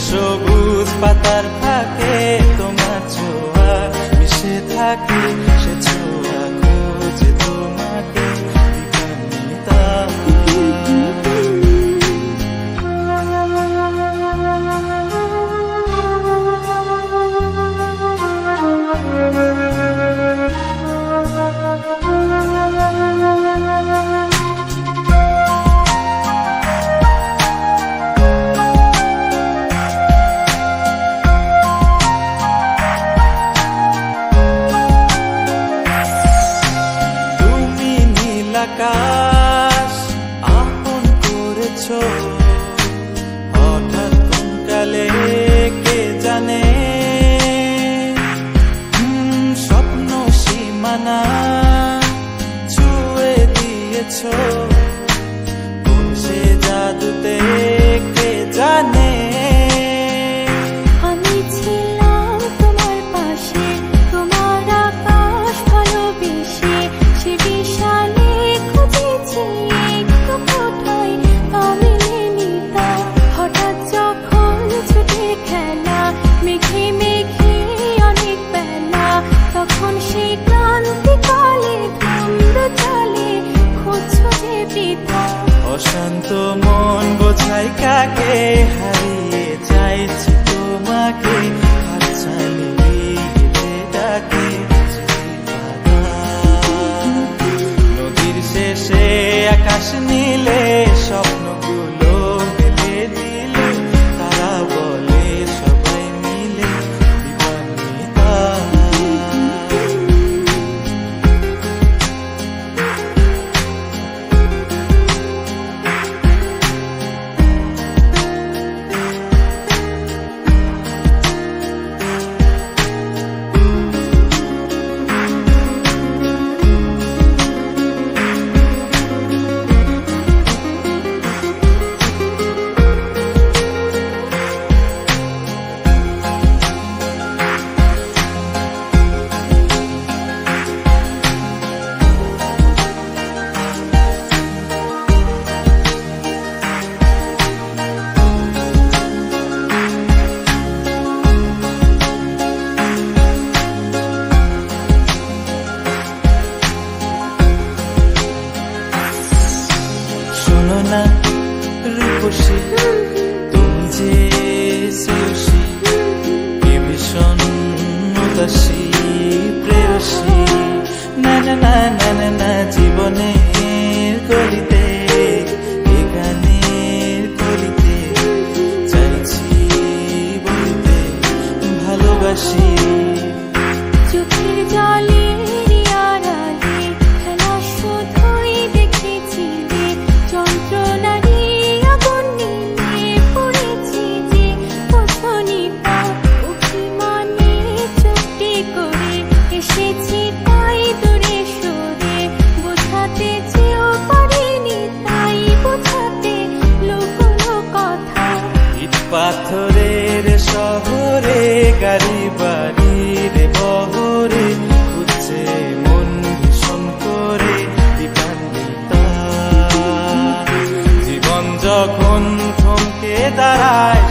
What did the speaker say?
সবুজ পাতার ফাঁকে তোমার ছোঁয়া মিশে থাকে, সে ছোঁয়া খোঁজে তোমাকে দিবানিতা। আকাশ আপন করেছো হঠাৎ কোন কালে কে জানে, স্বপ্ন সীমানা ছুঁয়ে দিয়েছো কোন সে জাদুতে কে জানে। অশান্ত মন বোঝাই কাকে, হারিয়ে চাইছি তোমাকে, হাতছানি ডাকে নদীর শেষে আকাশ নীলে স্বপ্নগুলো মেলে দিল, তারা বলে সবাই মিলে দিবানিতা। না রূপসী তুমি যে শ্রেয়সী, কে ভীষণ উদাসী প্রেয়সী, না না না না না না জীবনের গলিতে গানের কলিতে চাইছি বলতে ভালোবাসি। চোখের জলে পাথরের শহরে গাড়ি বাড়ির বহরে খুঁজছে মন ভীষণ করে দিবানিতা। জীবন যখন থমকে দাঁড়ায়